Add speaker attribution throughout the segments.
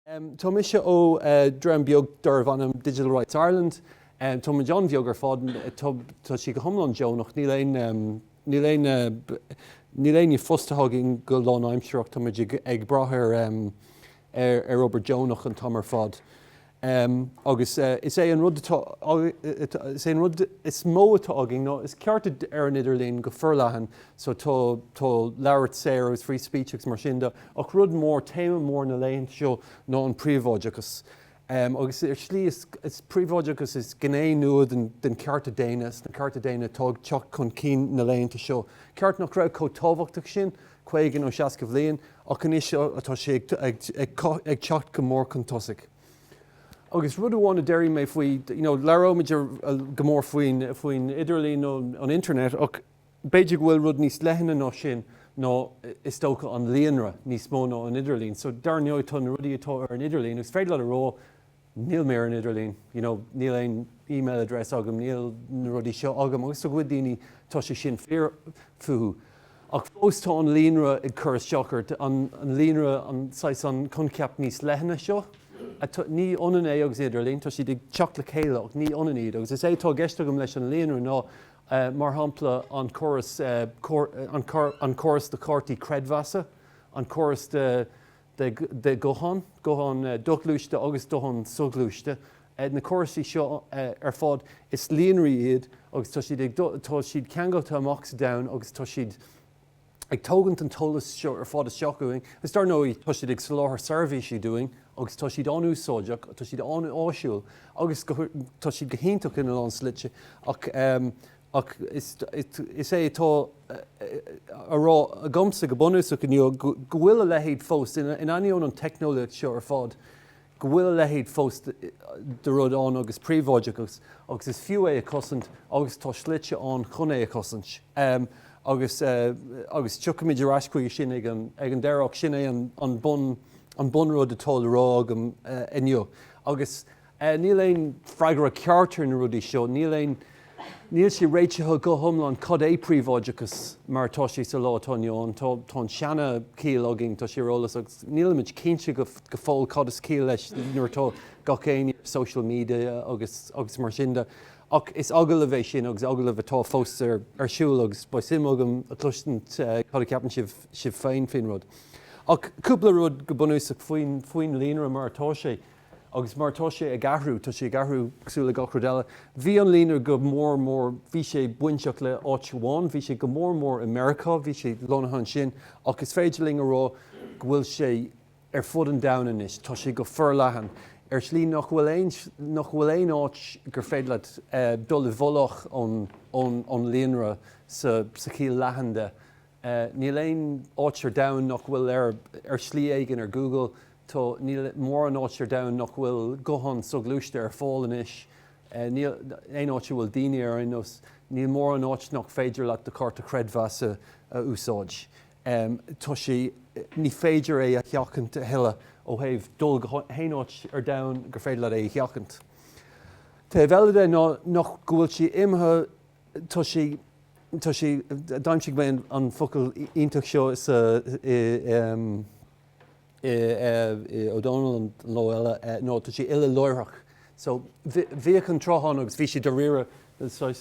Speaker 1: Tá mise ó dram beag darbh an Digital Rights Ireland. Tá man John bheag ar fád tá si go thomlan Joe nach ní léon fostathagin go lán aimseach tá muid ag brathir ar obair Joe nach an tamar fád. Agus is é an rud is mó atá agin nó is cearta ar an idirlín go furlahan so tá leabhart sé agus free speech agus mar sinda ach rud mór téime mór na léinn seo ná an príomhóideachas. Agus ar slí is príomhóideachas is gné nuad den cearta déine na cearta déine tá teach chun cín na léonnta seo. Ceart nach raibh comhtábhachtach sin chuigean ó 60 bhliain ach an is seo atá sé ag teacht go mór chun tosaigh. Agus rud amháin a deirí mé faoi, leróidir go mór faoin idirlín an internet ach beidir bhfuil rud níos leithana ná sin ná is tócha an líonra níos mó ná an idirlín. So darneoid tá na rudí atá ar an idirlín, agus féidir le a rá níl mé ar an idirlín, níl éon email address agam, níl na rudí seo agam, agus go daoine tá sé sin fear fuú. Ach fós tá an líonra ag chur seachart, an líonra an conceapt níos leithana seo. Ní onan é agus idirlín, tá siad ag teach le chéile ach ní onan iad, agus is é tá geistagam leis an líonra ná mar hampla an choras de cártaí creidmheasa, an choras de gohan dochlúiste agus dohan suglúiste. Na chorasaí seo ar fád is líonraí iad agus tá siad ceangálta amach sa domhan agus tá siad ag tógant an tolas seo ar fád is seachuing. Is dar nóí tá siad ag soláthar survey doing agus tá siad an úsáideach, tá siad an áisiúil agus tá siad go héintach in an slite ach is é atá a gomsa go bunúsach go bhfuil a leithéad fós in aíon an teicneolaíocht seo ar fád go bhfuil a leithéad fós de rud an agus príomhóideachas agus is fiú é a Cosaint agus tá slite an chun é a Cosaint. Agus tucha idir ascuí sin ag an deireach sin é an bun rud atá le rá agam inniu. Agus níl éon freigra ceartar na rudí seo, níl sé réitethe go thomlan cad é príomhóideachas mar tá sí sa lá atá tá seanna cíal agin tá sirólas agus níl muid cinse go fáil cad is cíal leis nuair tá gach éine social media agus mar sinda. Ach is agah le bheith sin agus agah le bheith tá fós ar siúil agus ba sim agam a tlustant cad ceapan sibh féin fin rud. Ach cúpla rud go bunúsach faoin líonra mar atá sé agus mar atá sé ag ahrú, tá sé ag ahrú súla gachrodile. Bhí an líonar go mór bhí sé buinteach le áitháin, bhí sé go mór America, bhí sé lonathan sin ach is féidirling a rá go bhfuil sé ar fud an domhan is, tá sé go furlahan. Ar slí nach bhfuil éon áit gur féad le dul i bholach an líonra sa cíl leithanda. Níl éon áit ar domhan nach bhfuil ar slí éigean ar Google, tá níl mór an áit ar domhan nach bhfuil gohan suglúiste ar fáil inis. Níl éon áit bhfuil daoine ar inos, níl mór an áit nach féidir le de cárta creidmheasa a úsáid. Tá sé ní féidir é a cheachant a heile ó thaobh dul héáit ar domhan gur féidir le é cheachant. Tá bheile nach bhfuil si imthe tá sé daimsigh mé an focail ionach seo O'Donnell an Loella nó tá sé ile loirthach. So bhí an tráthan agus bhí sé do riire an tá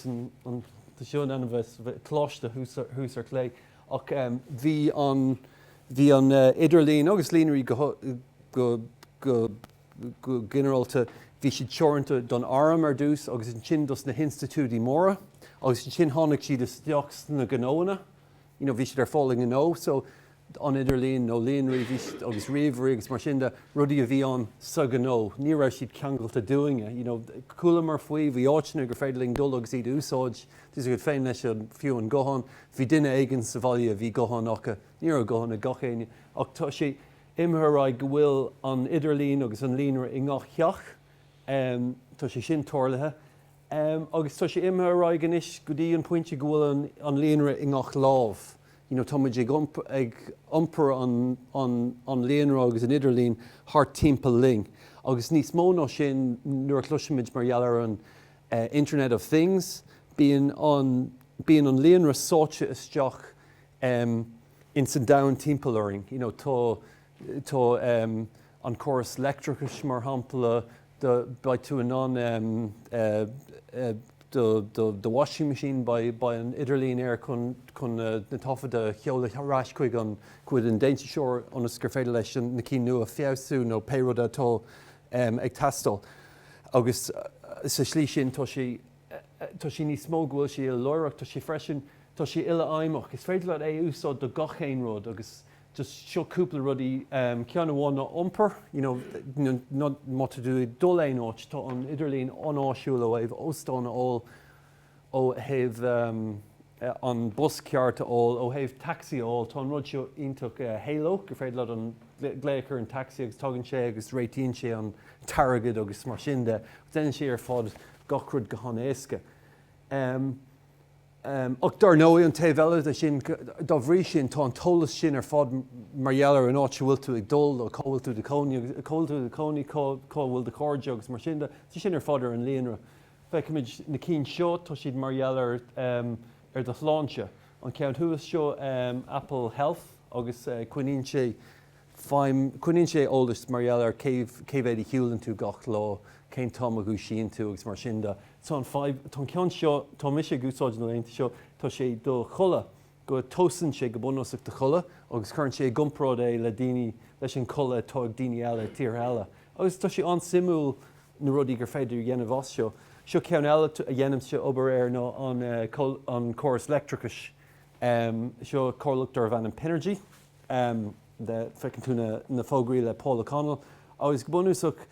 Speaker 1: seo an bheith cláiste hús ar clé ach bhí an idirlín agus líonairí go generalta bhí siad teoranta don áram ar dús agus an sin dos na institútí móra agus an sin tháinig siad isteach na gnóna, bhí siad ar fáling in nó, so an idirlín nó líonairí agus riomhairí agus mar sin de rudí a bhí an sa gnó, ní raibh siad ceangalta doinge, coolla mar faoi bhí áitina gur féidirling dul agus iad úsáid, dis go féin leis an fiú an gohan, bhí duine éigean sa bhaile a bhí gohan acha, ní ar gohan a gachéine, ach tá sé imtheraid go bhfuil an idirlín agus an líonra i ngach cheach, tá sé sin toirlathe, agus tá sé imtheraid gan is go dtí an pointe go bhfuil an líonra i ngach lámh. Tá muid ag iompar an líonra agus an idirlín thar timpeall ling. Agus níos mó ná sin nuair chluisiimiid mar gheall ar an Internet of Things, bíonn an líonra sáite isteach in san domhan timpealling. Tá an choras electricus mar hampla by tú an the washing machine by an Idirlín air chun na tofa de cheola rás chuig an dainty shore on a scarféile leis na cí nua a fiasú nó péród atá ag tastal. Agus sa slí sin tá sí ní smó bhfuil sí loireach tá sí freisin tá sí ile aimach. Is féidir le é úsáid do gachéin rud agus just seo cúpla rudí ceanna bháin na iompar, not má tú dul é áit tá an Idirlín anáisiúla ó óstána ó heh an bus cearta ó heh taxi tá an rud seo ionach halo, gur féidir le an gléachar an taxi agus tugann sé agus réitíonn sé an targad agus mar sin de, déann sé ar fád gachrúd go hán éasca. Och dar nóí an taobh eile sin dá bhrí sin tá an tólas sin ar fád margheallar an áit bhfuil tú ag dul ó cóhfuil tú de cónaí cóhfuil de cóide agus mar sin de sin ar fád ar an líonra. Feicimiid na cín seo tá siad margheallar ar do chláinse. An ceann thuas seo Apple Health agus cuiníonn sé ólas margheallar céhhéad hiúlann tú gach lá céim tom a gúisíonn tú agus mar sin de. Tá ceann seo tá mise gúsáid na léonnta seo tá sé do chola go tosan sé go bunach de chola agus chuann sé gumrád é le daoine leis an chola tá daoine eile tír eile. Agus tá sé an simú na rudí gur féidir dhéanamh as seo. Seo ceann eile a dhéanamh se obair nó an choras electricus seo cólaachtar bhean an Pinergy de fecinn tú na fógraí le Paul O'Connell. Agus go bunúsach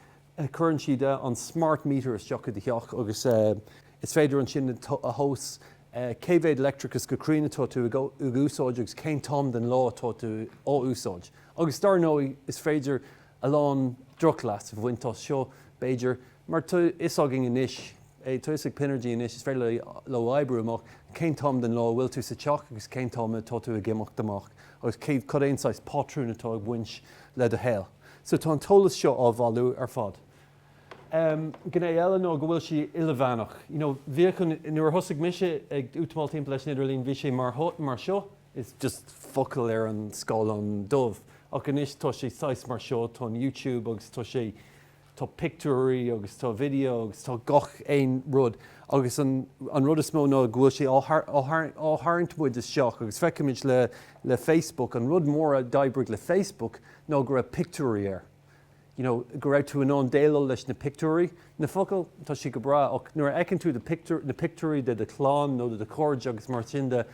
Speaker 1: chuann siad an smart meter is teacha de theach agus is féidir an sin a hós céhhéad electricus go críonatá tú ag úsáid agus céim tom den lá tá tú ó úsáid. Agus dar nóí is féidir a lán droglas a bhaintá seo Beiidir mar tú is agin inis tú is ag Pinergy inis is féidir le obair amach céim tom den lá bhfuil tú sa teach agus céim tom tá tú ag gimeach amach agus céad cad éonáis pátrúnatá ag bhaint le a héal. So tá an tólas seo á bhálú ar fad. Gné eile nó go bhfuil si ile bheanach. Bhíoch nuair thosaigh mise ag útmáil timp leis na Idirlín bhí sé mar seo is just focail ar an scáil an dubh. Ach inis tá sé 6 mar seo tá YouTube agus tá sé tá pictúirí agus tá video agus tá gach éon rud. Agus an rud is mó nó bhfuil sé áthart muid is seach agus feicimiid le Facebook an rud mór a d'oibrigh le Facebook nó gur a pictúirí ar. Go raibh tú an déile leis na pictúirí na focail tá si go bra ach nuair ecann tú na pictúirí de chláán nó de cóide agus mar sin de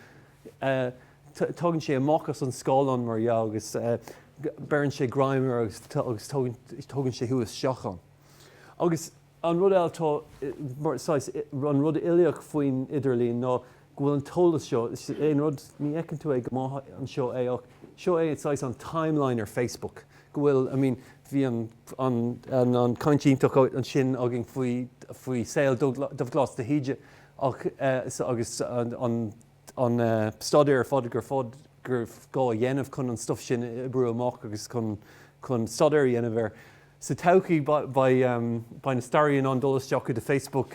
Speaker 1: tugann sé amachchas an scáilán mar agus beann sé grimer agus tugann sé thuas seachan. Agus an rud eile tá an rud ileach faoin Idirlín ná bhfuil an tólas seo éon rud ní ecann tú ag go an seo é ach seo é an timeline ar Facebook. Bhfuil bhí an caintíntaach an sin agin faoi saol dubh glas de híide agus an stadair fada gur gá dhéanamh chun an stuff sin i brú amach agus chun stadair dhéanamh ar. Sa taucaí ba na staríonn an dolasteach de Facebook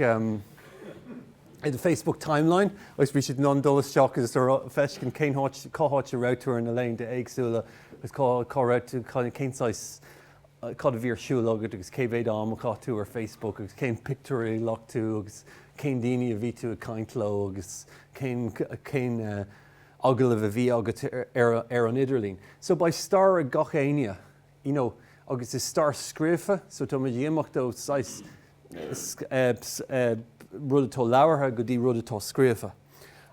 Speaker 1: the Facebook timeline, agus bhí siad non dolasteach agus feiscin cátháit a ráúir na léinn de éagsúla agus cáráú céimáis cad a bhír siúla agad agus céhhéad amachá tú ar Facebook agus céim pictúirí lech tú agus céim daoine a bhí tú a caiintló agus céim aglah a bhí agat ar an Idirlín. So ba star a gachéine, agus is star scríofa, so tá muid dhéimeacht ó 6 rud atá leabhartha go dtí rud atá scríofa.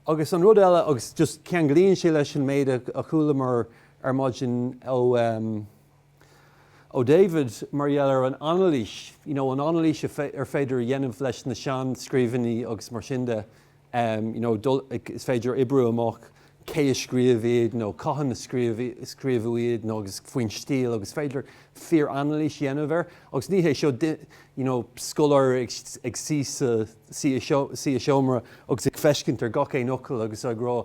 Speaker 1: Agus an rud eile agus just cean glíonn sé leis an méid a chuala mar ar maidin ó David mar dheallar an analís, an analís ar féidir dhéanamh leis na sean scríbhaní agus mar sin de is féidir ibrú amach cé a scríomhíad nó caitheann na scríomhíad nó agus faoin stíl agus féidir fíor analís dhéanamh agus ní hé seo scolar ag si a seomra agus ag feiscint ar gach é nocail agus agrá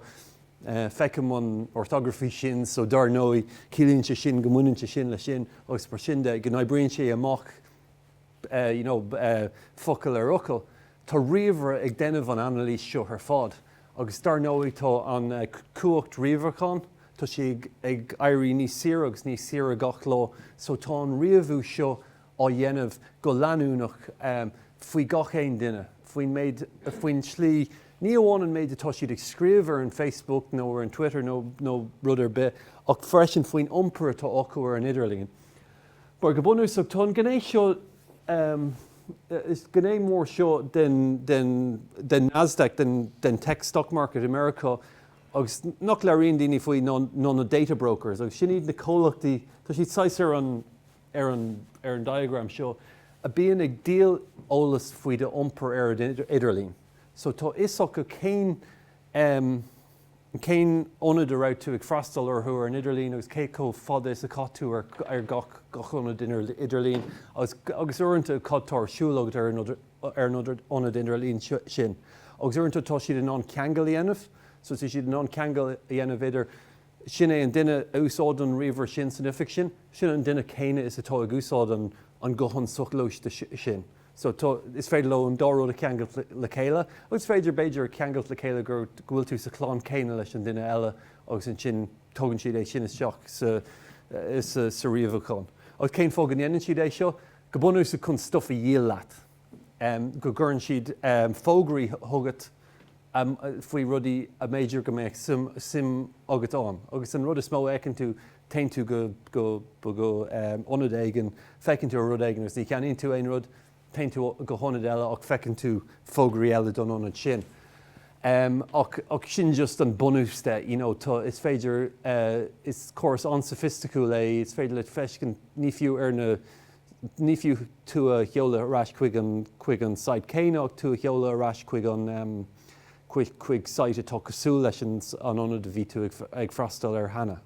Speaker 1: feicim an orthography sin so dar nóí cílíonn sé sin go muinann sé sin le sin agus mar sin de go n-oibríonn sé amach focail ar ocail. Tá riomhar ag déanamh an analís seo ar fád. Agus dar nóí tá an cuacht riomhachán tá si ag éirí níos saoire agus níos saoire gach lá, so tá an riamhú seo á dhéanamh go leanúnach faoi gach éon duine. Faoin slí, ní amháin méid atá siad ag scríomh ar an Facebook nó ar an Twitter nó rudidir be, ach freisin faoin iompar atá acu ar an idirlíon. Bar go bunús ag tá gné seo is gné mór seo den Nasdaq, den tech stock market America, agus nach learíonn daoine faoi non data brokers, agus sin iad na cólachtaí, tá siad sais ar an diagram seo, a bíon ag díal ólas faoi de iompar ar an idirlíon. So tá isach go céin ionad a raibh tú ag freastal orthu ar an idirlíon, agus cé có fada is a catú ar gach ionad idirlíon, agus uaireanta cadtar siúlógad ar ionad idirlíon sin. Agus uaireanta tá siad an ceangal dhéanamh, so si siad an ceangal dhéanamh idir sin é an duine úsáid an riomhar sin san ific sin an duine céine is atá ag úsáid an gohan suchlóiste sin. So is féidir le an dáród a ceangal le chéile, agus féidir beidir ceangal le chéile gur bhfuil tú sa chlán céine leis an duine eile agus an sin tugann siad é sin is seach sa riomhachán. Agus cén fógan dhéanann siad é seo, go bunús a chun stuff a dhéal leat. Go gurn siad fógraí thugat faoi rudaí a méidir go méid sim agatán. Agus an rud is mó écinn tú tein tú go ionad éigean, feiceann tú a rud éigean, agus ní ceann tú aon rud, tein tú go honad eile ach feiceann tú fógraí eile don ionad sin. Ach sin just an bunúste, is féidir is córas ansophistical é, is féidir le feiscin ní fiú ar ní fiú tú a cheola arás chuig an site céine ach tú a cheola arás chuig an chuig sáite atá cosú leis an ionad a bhí tú ag freastal ar hana.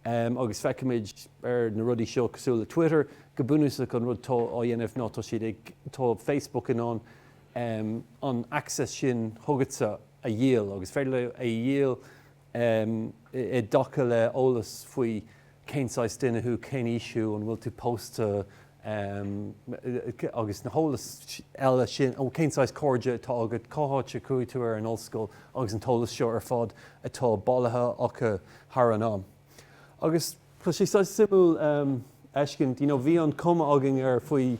Speaker 1: Agus feicimiid ar na rudí seo cosú le Twitter, go bunús an rud tá á dhéanamh ná tá siad ag tá Facebook in an access sin thugatsa a dhéal, agus féidir le a dhéal i dacha le ólas faoi céinsáis duine chu cén issue an bhfuil tú posta agus na hólas eile sin ó céinsáis cóide tá agad cátháte chuú tú ar an ollscoil agus an tólas seo ar fád atá ballathe acha thar an am. Agus tá sé simú eiscint, bhí an cuma agin ar faoi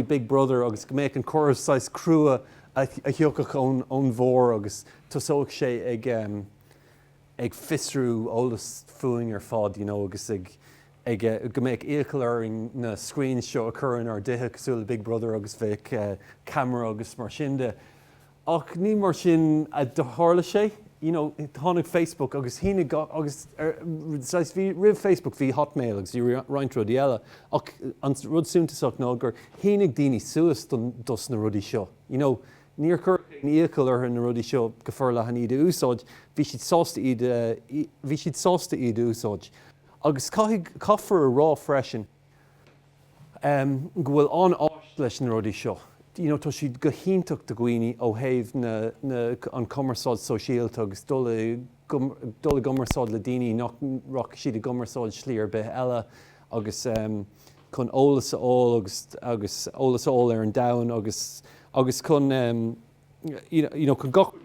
Speaker 1: Big Brother agus go méid an choras sais crua a thiocach ón bhór agus tosóg sé ag fisrú ólas fuing ar fád, agus go méid écail ar na screen seo a churann ar dithe cosúil Big Brother agus bheith camera agus mar sinnde. Ach ní mar sin a do hála sé, tháinig Facebook agus hínig agus rih Facebook hí hotmail agus í roiint rudí eile, ach an rud súntaach ná gur hínig daoine suas dos na rudí seo. Níor chur íocail ar na rudí seo go fir le iad úsáid, bhí siad sásta iad úsáid. Agus caithfar a rá freisin go bhfuil an áit leis na rudí seo. Tá siad go híntaach do gcuoine ó thaobh an cumarsáid sosiálta agus dul gomarsáid le daoine nach siad a gomarsáid slí ar bith eile agus chun ólas aáil agus ólas aáil ar an domhan agus chun chun gach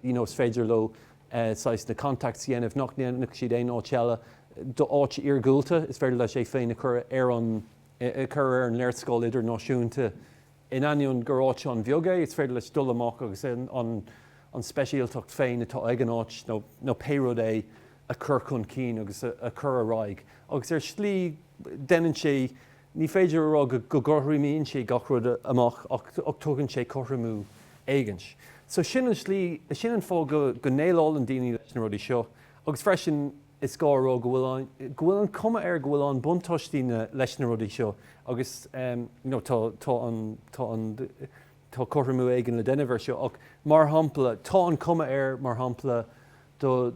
Speaker 1: is féidir le sais na contacts dhéanamh nach siad é áiteile do áit iargúlta, is féidir leis sé féin a chur ar an cur an leirtscoil idirnáisiúnta in Antoin gur áit an bheoga, is féidir leis dul amach agus an speisialtacht féin atá ag an áit nó péród é a chur chun cín agus a chur a raig. Agus ar slí denan sé ní féidir ará go gorthraíonn sé gachrúd amach ach tugann sé chothramú éigans. So sin an slí sin an fá go néáil an daoine leis na rudí seo, agus freisin is gáró go bhfuil an cuma ar go bhfuil an buntáistíine leis na rudí seo, agus tá chothramú éigean le denimhar seo, ach mar hampla tá an cuma ar mar hampla do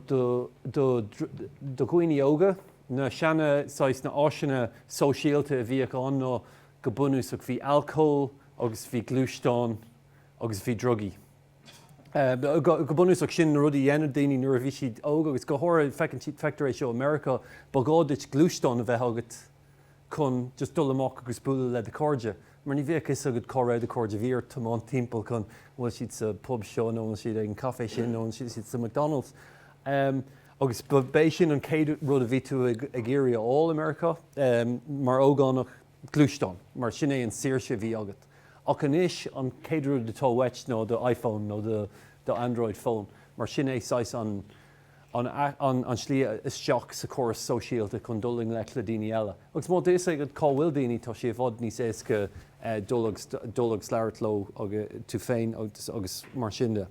Speaker 1: cuireadh na seanna sais na áisina sosiálta a bhíoh an nó go bunús ach bhí alcóil agus bhí glúisteáin agus bhí drugaí. Go bunús ach sin na rudí dhéanamh daoine nuair a bhí siad óga agus go háir feictar é seo America bagáidir glúisteáin a bheith agat chun just dul amach agus bualadh le de cóide. Mar ní bheadh is agad choráid a cóide bhíor tamán timpeall chun bhfuil siad sa pub seo nó siad ag an caffé sin nó siad sa McDonald's. Agus bééis sin an céad rud a bhí tú ag géirí all America, mar ógánach glúisteán, mar sin é an saoirse bhí agat. Ach anis an céad rud atá wet nó do iPhone nó do Android phone, mar sin é sais an slí isteach sa choras sosiálta chun dul le daoine eile. Agus má dés ag cáhfuil daoine tá sé bhd níos éasca dulg sleirtló tú féin agus mar sinnde.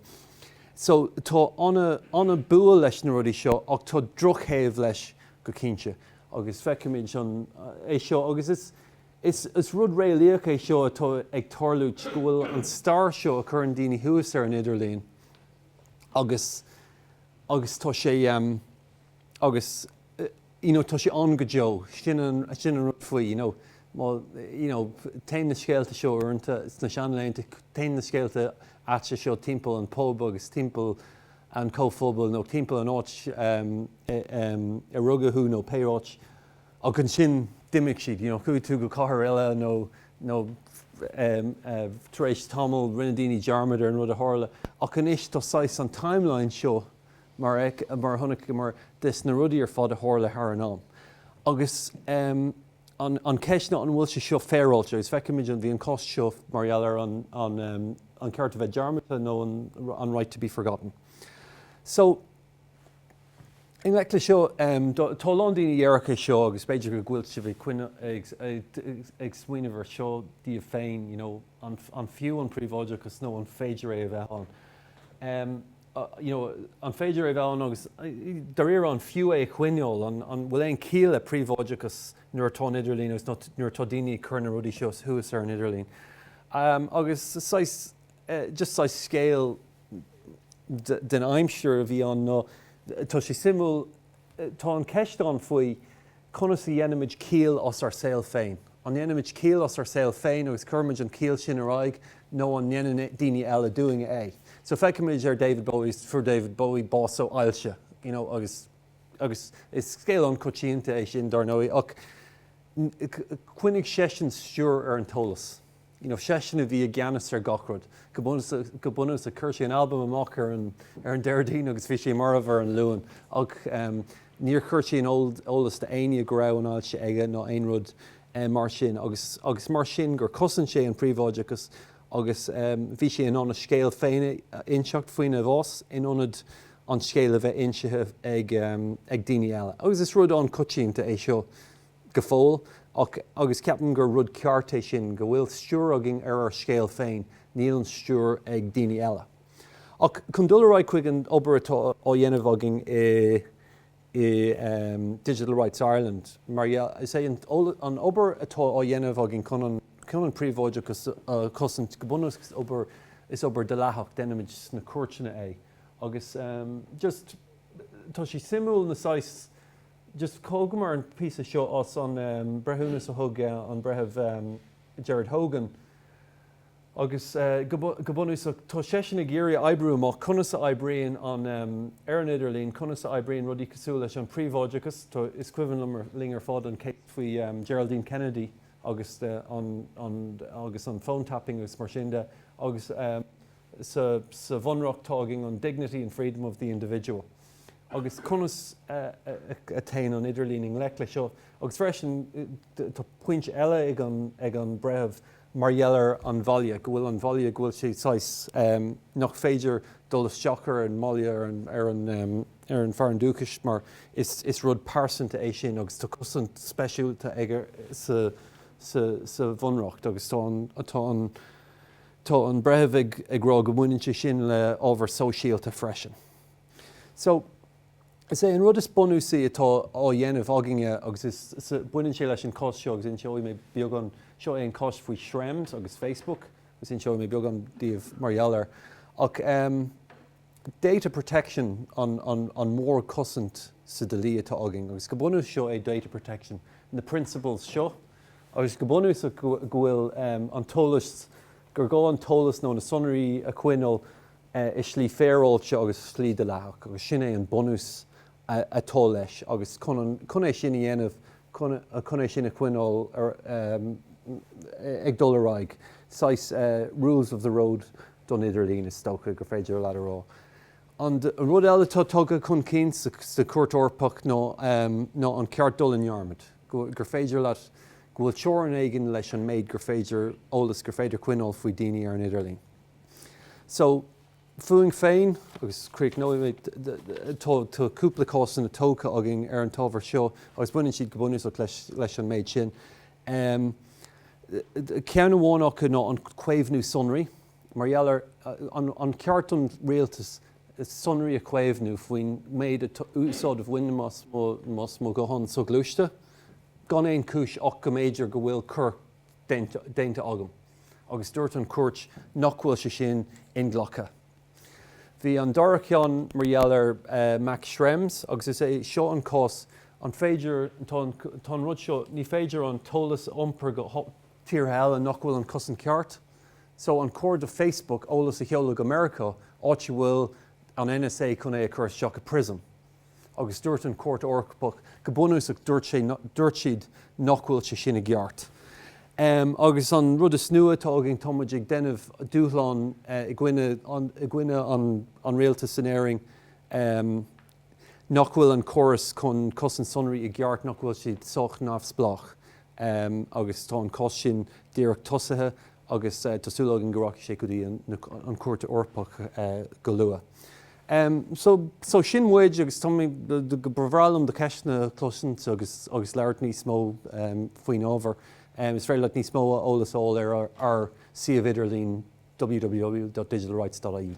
Speaker 1: So tá anna bua leis na rudí seo ach tá drochhéamh leis go cinnte agus feicimid an é seo agus is rud réalaíoch é seo atá ag tarlút go bhfuil an star seo a chur an daoine thuas ar an Idirlín agus tá sé tá sé an go deo sin an rud faoi taim na scéalta seo orintanta na seanléonnta taim na scéalta atse seo timpeall an pub agus timpeall an cóphobal nó timpeall an áit I rugadú nó péráit ach an sin dimmic siad chuú tú go cathair eile nó tar éis tamil rinne daoine dearmad ar an rud a tharla ach anis tá sais an timeline seo mar tháinig mar dis na rudaí ar fad a tharla thar an am. Agus an ceisna an bhfuil se seo féráilte, is feicimid an bhí an cost seo mar ealar an cearta bheith dearmata nó an right to be forgotten. So, in le seo, tá lán daoine dhearcha seo agus beidir go ghfuil si bheith cuine ag smaoinemhar seo díobh féin, an fiú an príomháideachas nó an féidir é a bheith an. An féidir é bheith an agus dar an fiú é chuineol an bhfuil éon cíal a príomháideachas nuair atá an Idirlín agus nuair atá daoine chur na rudí seo thuas ar an Idirlín. Agus just sais scéal den aimsir a bhí an nó tá sé simú tá an ceistán faoi conas a dhéanamid cíal os ar saol féin. An dhéanamid cíal os ar saol féin agus curmid an cíal sin ar aig nó an dhéanana daoine eile doing é. So feicimid ar David Bowie bás ó ailse, agus is scéal an coitianta é sin dar nóí ach cuinig sesin stiúr ar an tolas. Sesin a bhí a gceannas ar gachrod. Go bunús a chuir sé an albumm amach ar an deirdín agus bhí sé mar bhar an luúin. Ach níor chuir sé an ólas de aine go raibh an áilte aige nó aon rud mar sin. Agus mar sin gur cosann sé an príomháideachas agus bhí sé an anna scéal féine inseacht faoine bhás inionad an scéal a bheith insithe ag daoine eile. Agus is rud an coitianta é seo go fóil. Agus ceapan gur rud cearta sin go bhfuil stiúr agin ar scéal féin, níl an stiúr ag daoine eile. Ach chun dul raibh chuig an obair atá á dhéanamh agin i Digital Rights Ireland, mar is é an obair atá á dhéanamh agin chun an príomháideachas Cosaint go bunús is obair de leithach denimiid na cuairteanna é. Agus just tá sí simúil na sais just cógamar an pí seo os an brethúnas a thug an bretheh Jared Hogan. Agus go bunús tá sesin na géirí ebrú má conas a ebrion an ar an Idirlín, conas a ebrion rudí cosú leis an príomháideachas, tá is cuimhin lingar fád an céit faoi Geraldine Kennedy agus an phone tapping agus mar sinnde, agus sa bhunreachttáging on dignity and freedom of the individual. Agus conas a tain an Idirlín in le seo, agus freisin tá puint eile ag an bretheh mar dheallar an bhaile, go bhfuil an bhaile go bhfuil sé sais nach féidir dul isteachar an mbaile ar an fear an dúchas, mar is rud Phearsanta é sin agus tá cosant speisiúlta ag sa bhunreacht agus tá an bretheh ag rá go bhaininte sin le ábhar sosiálta freisin. So, is é an rud is bunúsaí atá á dhéanamh aginge agus is buinn sé leis an cos seo agus in seo mé beag an seo é an cos faoi Shrems agus Facebook agus in seo mé beag an díobh mar dheallar. Ach data protection an mór cosant sa de lí atá agin agus go bunús seo é data protection na principles seo agus go bunús go bhfuil an tolas gur gá an tolas nó na sonraí a chuinál is slí féráilte agus slí de leach agus sin é an bunús atá leis agus chun é sin dhéanamh chun é sin a chuinál ag dul aráig. Sais rules of the road don Idirlín is stocha gur féidir le rá. An rud eile tá tugtha chun cinn sa cuairt orpach nó an ceart dul in nearmid. Gur féidir leat go bhfuil teoir an éigean leis an méid gur féidir ólas gur féidir cuineáil faoi daoine ar an idirlín. So fuing féin agus críoch nó tá cúpla cósan na tócha agin ar an tábhar seo agus buinn siad go bunúsach leis an méid sin. Ceann amháin acu ná an cuéimhnú sonraí, mar dheallar an ceartan réaltas sonraí a cuéimhnú faoin méid úsáid bhhuine mas mó go hon so glúiste, gan éon cúis ach go méidir go bhfuil cur dénta agam. Agus dúirt an cuairt nach bhfuil sé sin inglacha. Bhí an dara ceann mar dheallar Mac Schrems, agus is é seo an cás an féidir tá rud seo ní féidir an tólas iompar go tíortha eile nach bhfuil an cosan ceart. So an cóir de Facebook ólas a cheoladh America áit bhfuil an NSA chun é a chur seach a prism. Agus dúirt an cuairt orpach go bunúsach dúirt siad nach bhfuil sé sin a gheart. Agus an rud is nua tá agin táid ag déanamh dúthláin i gcuine an réaltas san éiring nach bhfuil an choras chun cosan sonraí i gheart nach bhfuil siad soch náfsplach. Agus tá an cos sin díreach tosathe agus tásúla an goráici sé go dtí an cuairt orpach go lua. So sin muid agus go brehrálam de ceisna closint agus leirt níos mó faoin ábhar. Is féidir leat níos mó ólas ar siomh idirlín www.digitalrights.ie.